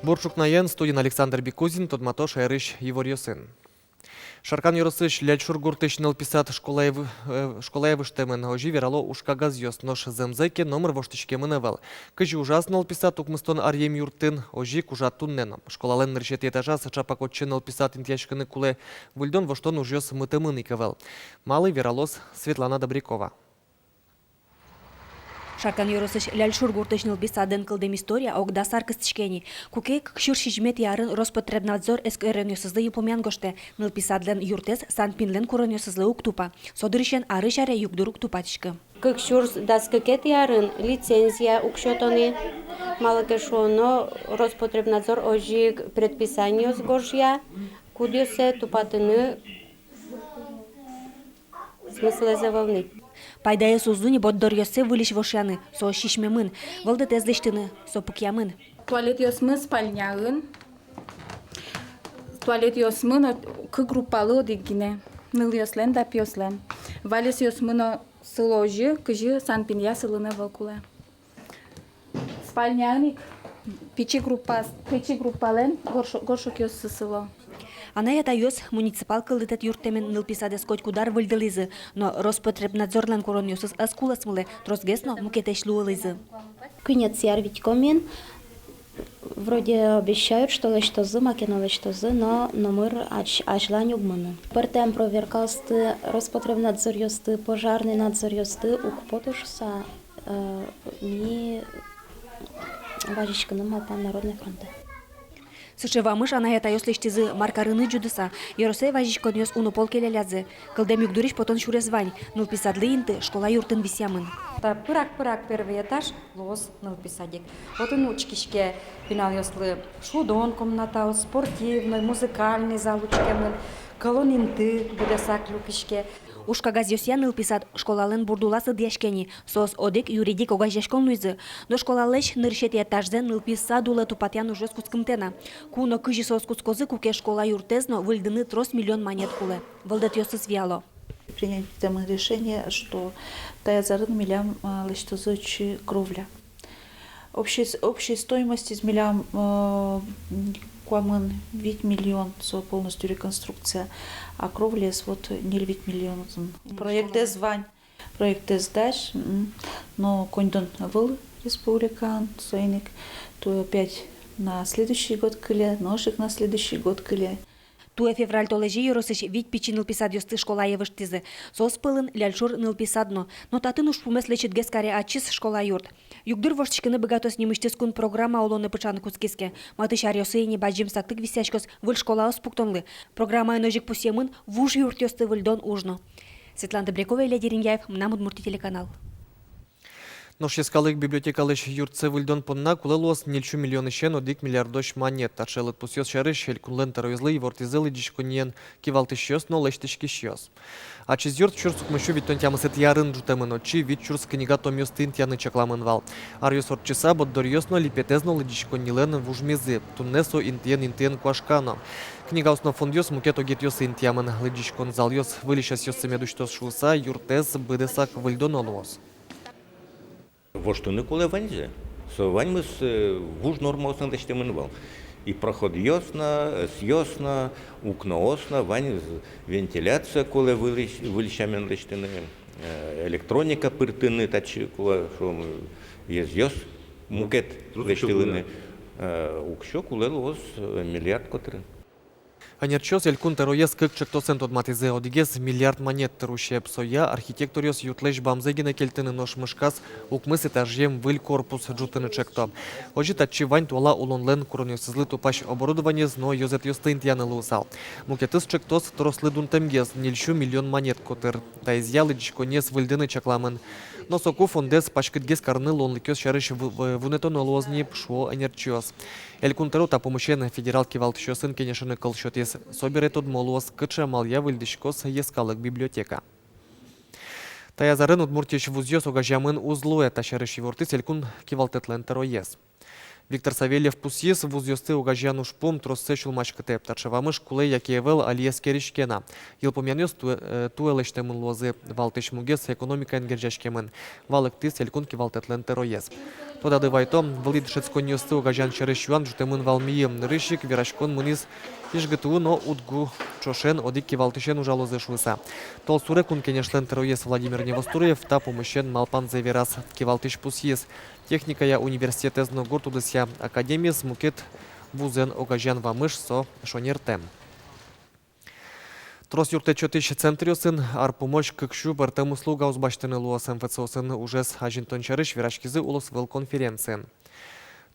Борчук наен студент Александр Бекузин, Тодматош Эрыш Еворьосын. Шаркан Юросыш ляльшур гуртышнел писат школаевыштемен ожи верало ушкагаз йос нош земзеке номер воштышке мыневел. Кыжи ужаснел писат укмыстон арьем юртын ожи кужат тунненом. Школален ныршет этажа сачапакотченел писат интяшканы куле вульдон воштон ужьос мытымыныковел. Малый вералос Светлана Добрякова. Шаркан Юросыш ляльшур гуртышнел писаден кылдем история огдасар кыстышкени. Куке кшур шижмет ярын Роспотребнадзор эскеренёсызлы юпомян гоште. Ныл писадлен юртес санпинлен куронёсызлы уктупа. Содырышен ары шаре югдур уктупачышкы. Кшур даскекет ярын лицензия укшотони малакешоно Роспотребнадзор ожиг предписание сгожья кудёсе тупатыны смысле заволны. Пайдае сузуни боддор йосе вылиш вошяны, со шишмемын, волды тездыштыны, со пукямын. Туалет йосмы спальнягын, туалет йосмы к группалы одегине, ныл йослен да пьослен. Валес йосмы сыложи, кыжи санпинья сылыны волкуле. Спальнягник, печи группален, горшок йосы сыло. Она это йос муниципал кылдытет юртемен ныл писадес коть кудар выльдылызы, но Роспотребнадзорлен курон йосыз аскуласмылы, тросгесно мукетеш луылызы. Кюнец ярвить комин. Вроде обещают, что лечтозы, макено лечтозы, но номер ачлань угманы. Партем проверкасты, Роспотребнадзор йосты, пожарный надзор йосты, укпотушса не важичканым Алпан Народный фронта. Сышевамыш ана это йослештизы маркарыны джудыса, Еросей важичкон йос унупол келелязы, кылдем югдуриш потон шурезвань, ныл писадлы инты, школа юртын висямын. Пырак первый этаж, лос ныл писадик. Вот и нучкишке пинал йослы шудон комната, спортивный, музыкальный зал учкемын, колонинты будесак люкишке. Ушкагаз йосьян ныл писад школален бурдуласы дяшкени, сос одек юридик огажешкон луйзы, но школалеш ныршет этажден ныл писадулы тупатян уже скускымтена. Куно кыжи сос кускозы куке школа юртезно выльдыны трос миллион монет кулы. Вылдет йосыз вяло. Принять решение, что таязарын милям лечтозычи кровля. Общей стоимости из милям куамын 8 миллион, полностью реконструкция, а кровля вот не 8 миллион. Проект звань, проект сдач, но кондон был республикан, сойник, то опять на следующий год кыле, ножик на следующий год кыле. Туе февраль толежи Юросыч вить пичи ныл писад йосты школа евыштизы. Сос пылын ляльшур ныл писадно, но татын уж пумес лечит гескаре ачис школа юрт. Югдур вошчикыны богатос немыштескун программа олоны пычаны кускиске. Матышар йосыйни баджим сактык висячкос выль школа оспуктонлы. Программа ножик пусемын вуж юрт йосты выльдон ужно. Светлана Добрякова, Илья Дереньяев, Мнам Удмуртий телеканал. Ношескалык библиотекалыш юртсе выльдон понна кулелос нельчу миллионы щен одик миллиардош монет. Ташелыт пусьёс шарыш хель кунлен тароизлы и вортизелы дишкуньен кивалты щёс, но лештышки щёс. А чиз юрт чурсук мышу вит тонтямысет ярын жутемын очи, вит чурс книга томьёс тынтяны чакламын вал. Арьёс орчиса боддорьёсно липетезно ледишкунилен вужмезы, туннесо интен куашкано. Книга основ фондьёс мукет огет ёс интямын ледишкон зальёс вылишас ёс семедуштос шуса юртез быдесак выльдон олуос. Воштуны куле ваньзе. Со вань мы с вуж нормалсно дащемынвал. И проход ясно, съясно, укно осно, вань вентиляция куле вылещамен лещтыны, электроника пыртыны тачи куле шо есть ёс мукет лещтылыны. Укшо куле лос миллиард котры. Анерчос элькун тероес кыкчык тосен тодматизе одигез миллиард монет терущие псоя архитекториос ютлеш бамзегина кельтыны ношмышкас укмыс этажем выль корпус джутыны чекто. Ожит отчивань туала улонлен куронёсызлы тупаш оборудование зно йозет ёстынтьяны лусал. Мукетыс чектос трослы дунтемгез нельщу миллион монет котыр. Та изъялы дичконес выльдыны чакламын. Но соку фондес пашкытгез карны лонлыкёс шарыш вунетон олозни пшо анерчос. Элькун теро та помощен федерал кивалтышёсын кенешыны кылшотес. Соберет одмолуос кыча малья выльдышкос ескалык библиотека. Таязарын удмуртич вузьёс огажамын узлуэ ташарыш юртыс элькун кивалтетлен тероес. Виктор Савельев пусьес вузьёсты огажяну шпом троссе шулмачкыте. Таршавамыш кулей якиевел алиескеришкена. Елпомянёс туэлештемын лозы валтыш мугес экономика энгержашкемын. Валык тыс элькун кивалтетлен тероес. Тода дывайто, вылид шецконьосты огажан черещуан жутемын валмии рыщик вирашкон мынис ишгыту, но утгу чошен одик кивалтышен ужалозы шуыса. Тол суре кун кенешлен тероес Владимир Невостуреев та помыщен малпан зеверас кивалтыш пусиес. Техникая университетезно гуртудыся академиес мукет вузен огажан вамыш со шонертем. Трос юрте чотыш центриосын арпумош кыкшу бартем услуга узбаштыны луос МФЦОсын ужес ажинтончарыш вирашкизы улус выл конференциян.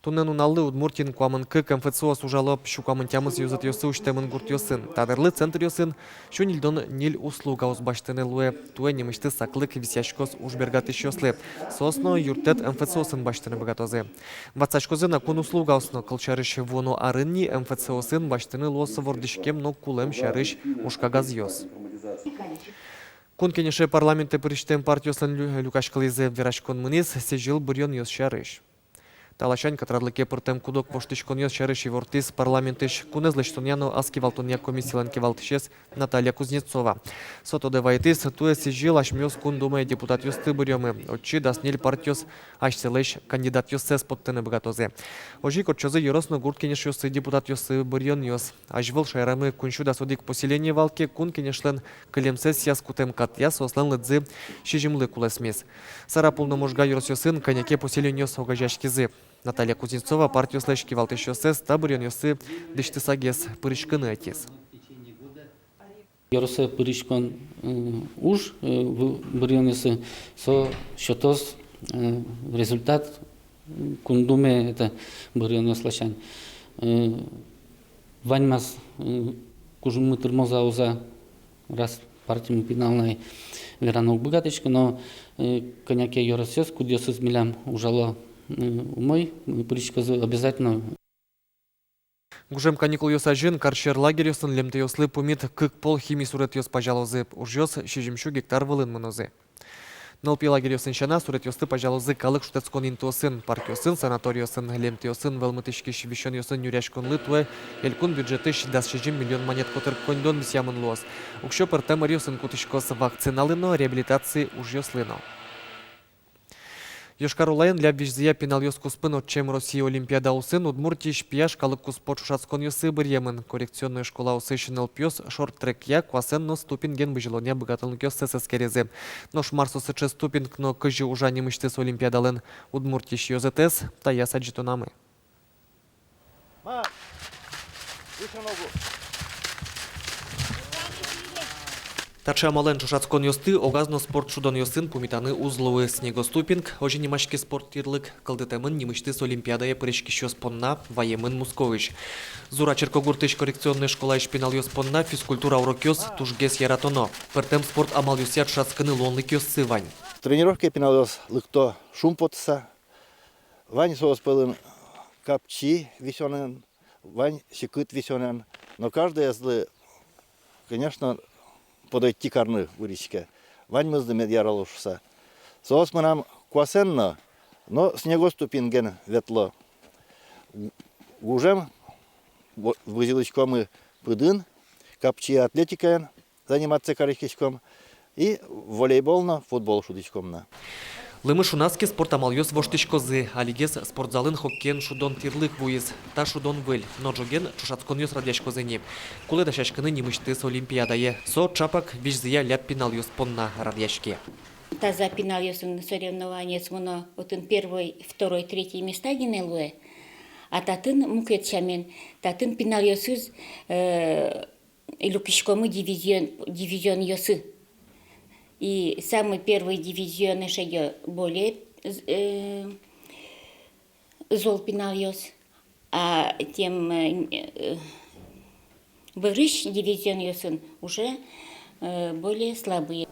Туннен уналлы Удмуртин куамын кык МФЦОс ужалоп шукамын тямыз юзат йосы уштемын гурт йосын. Тадырлы центр йосын шун илдон нил услуга узбаштыны луэ туэ немышты саклык висяшкос ужбергатыш йослы. Сосно юртет МФЦОсын баштыны богатозы. Вацашкозы на кун услуга осно кылчарыш воно арынни МФЦОсын баштыны луосы вордышкем но кулем шарыш ушкагаз йос. Кун кенеше парламенты пырыштем партиясын люкашкалызе вирашкон мынис сежил бурьон йос шарыш. Талашань катрадлыке пыртем кудок поштышкон йос шарыш и вортис парламентыш кунезлештоньяно аски валтонья комиссиялан кевалтышес Наталья Кузнецова. Сото девайтис туе сежил ашмёс кун думая депутат йосты бурьемы. Отчи дасниль партиос ашселеш кандидат йосес подтены богатозе. Ожи котчозы йоросно гурт кенеш йосы депутат йосы бурьон йос. Ажвыл шайрамы куншу дасодик поселение валке кун кенешлен кылемсес яс кутем катья сослан лыдзы шижимлы кулесмес. Сарапулно можга йорос йосын коняке поселение йос огажашкизы. Наталья Кузнецова партию слэшки валтышёсес табурен йосы дыштысагес пырышкыны атес. Йоросе пырышкон уж бурен йосы со счетос результат кундуме это бурен йослашань. Ваньмас кужумы тырмоза уза раз партию пиналной веранок богатышка, но коняке йоросес кудьёсыз милям ужало умой, пырышкозы обязательно. Гужем каникул йос ажин, каршер лагерь йосын лемте йослы пумит кык пол химий сурет йос пажалозы. Уж йос 60 гектар вылын мынозы. Нолпи лагерь йосын шана сурет йосты пажалозы калык шутецкон интосын, парк йосын, санаторий йосын, лемте йосын, велмытышки швищен йосын юряшкон лытуэ, элькун бюджетыш дас 60 миллион монет котыр кондон бисямын луос. Укшо пыртемыр йосын кутышкос вакциналыно, реабилитации уж йослыно. Йошкар-Олайын лябвижзия пенал йос куспын отчем России Олимпиада усын Удмуртии шпияш калык куспот шушацкон йосы бырьемын. Коррекционная школа усыщенный пьес шорт-трек я квасен но ступин ген быжилоня богатылык йос сескерезе. Но шмарсу сыче ступин но кыжи ужа немышты с Олимпиадалын Удмуртии йозетес тая саджитонамы. Тача мален шушацкон йосты огазно спорт шудон йосын пумитаны узловы снегоступинг, ожи немашки спорт тирлык, калдытемын немышты с Олимпиадая пырышки щос понна, ваемын Мускович. Зура черкогуртыш коррекционная школа ишпинал йос понна, физкультура урок йос, тужгес яратоно. Пертем спорт амал йосят шацканы лонлык йос сывань. Тренировки пинал йос лыкто шум потса, вань соос пылын капчи висёнен, вань щекыт висёнен, но каждый злы, конечно, подойти карны выречке. Вань мызды медьяралушса. Соос мы нам квасенно, но снегоступинген ветло. Гужем вызилочком мы пыдын, капчи атлетикаен заниматься коричком и волейболно, футбол шудичком. Лымы шунаски спорт амал йос воштышкозы, алигес спортзалын хоккен шудон тирлык вуиз, та шудон выль, но джоген чушацкон йос радяшкозыни. Кулы дашашканы немышты с Олимпиадае, со чапак вижзия ляп пинал йос понна радяшки. Таза пинал йос соревнования с моно, отын первый, второй, третий места генелуэ, а татын мукет шамен, татын пинал йосыз люкишкомы дивизион йосы. И самый первый дивизион еще более зол пинал йос, а тем вырыш дивизион йосын уже более слабые.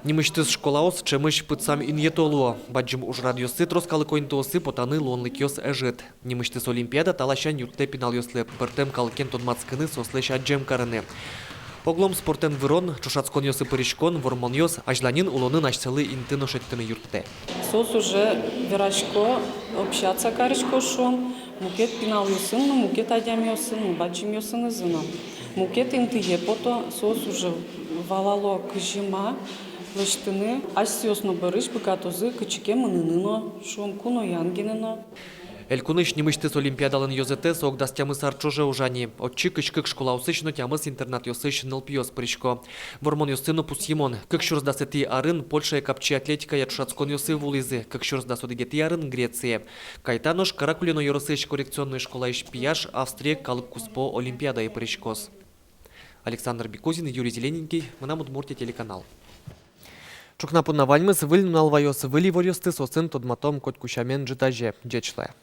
Немыштыз школаос чемыш пыцам иньетолуо. Баджим уж радиосы троскалы койнтосы потаны лонлык йос эжет. Немыштыз Олимпиада талашан юрте пинал йослы. Пыртем калкен тонмацкыны сослеш аджем карыны. Оглом спортен вырон, чушацкон йосы пырышкон, вормон йос, ажланин улонын ашцелы интыно шеттыны юртте. Сос уже вирашко общаться карышко шон, мукет пинал йосын, мукет адям йосын, баджим йосын изына. Мукет инты епото, сос уже валало кыжима, лештыны, асиосно барыш богатозы кычыке мыныныно, шум куно янгинено. Элькуныш немыштыс олимпиадалын йозете соғдас тямыс арчоже ужани. Отчы кышкык школа усышно тямыс интернат йосыш нылпиос прышко. Вормон йосыну пусимон. Кык шурсдасети арын Польша капчи атлетика ятшацкон йосы вулизы. Кык шурсдасудыгети арын Греция. Кайтанош каракулино йорысыш коррекционная школа ишпияш Австрия калык куспо олимпиада и прышкос. Александр Бекузин, Юрий Зелененький, Манам Удмуртия телеканал. Чукнапунна вальмыс выль налвайос выли ворёсты сосын тодматом котькущамен житаже. Джечле.